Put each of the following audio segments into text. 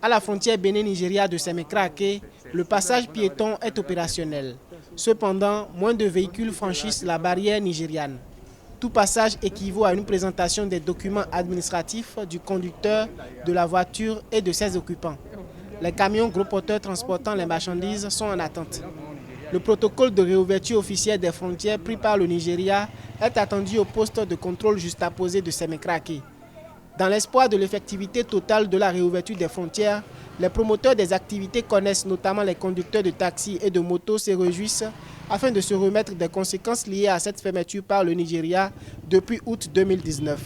À la frontière Bénin-Nigeria de Sémékrake, le passage piéton est opérationnel. Cependant, moins de véhicules franchissent la barrière nigériane. Tout passage équivaut à une présentation des documents administratifs du conducteur, de la voiture et de ses occupants. Les camions gros porteurs transportant les marchandises sont en attente. Le protocole de réouverture officielle des frontières pris par le Nigeria est attendu au poste de contrôle juxtaposé de Sémékrake. Dans l'espoir de l'effectivité totale de la réouverture des frontières, les promoteurs des activités connaissent, notamment les conducteurs de taxis et de motos, se réjouissent afin de se remettre des conséquences liées à cette fermeture par le Nigeria depuis août 2019.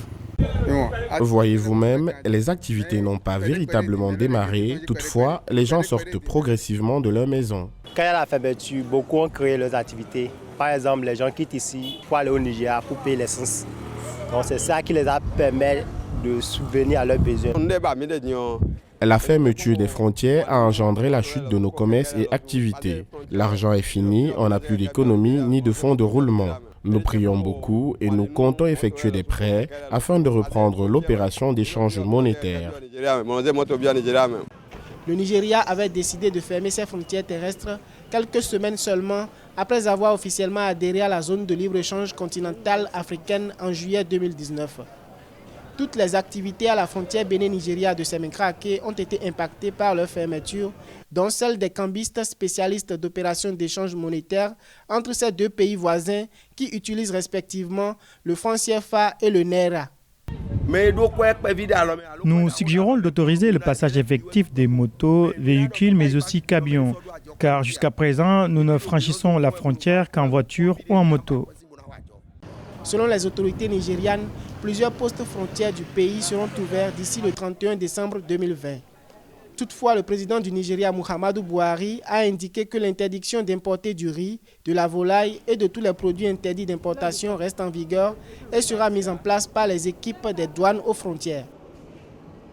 Voyez vous-même, les activités n'ont pas véritablement démarré, toutefois, les gens sortent progressivement de leur maison. Quand il y a la fermeture, beaucoup ont créé leurs activités. Par exemple, les gens quittent ici pour aller au Nigeria pour payer l'essence. Donc c'est ça qui les a permis de subvenir à leurs besoins. La fermeture des frontières a engendré la chute de nos commerces et activités. L'argent est fini, on n'a plus d'économie ni de fonds de roulement. Nous prions beaucoup et nous comptons effectuer des prêts afin de reprendre l'opération d'échange monétaire. Le Nigeria avait décidé de fermer ses frontières terrestres quelques semaines seulement après avoir officiellement adhéré à la zone de libre-échange continentale africaine en juillet 2019. Toutes les activités à la frontière Bénin-Nigeria de Sémékrake ont été impactées par leur fermeture, dont celle des cambistes spécialistes d'opérations d'échange monétaire entre ces deux pays voisins qui utilisent respectivement le franc CFA et le Naira. Nous suggérons d'autoriser le passage effectif des motos, véhicules, mais aussi camions, car jusqu'à présent, nous ne franchissons la frontière qu'en voiture ou en moto. Selon les autorités nigérianes, plusieurs postes frontières du pays seront ouverts d'ici le 31 décembre 2020. Toutefois, le président du Nigeria, Muhammadu Buhari, a indiqué que l'interdiction d'importer du riz, de la volaille et de tous les produits interdits d'importation reste en vigueur et sera mise en place par les équipes des douanes aux frontières.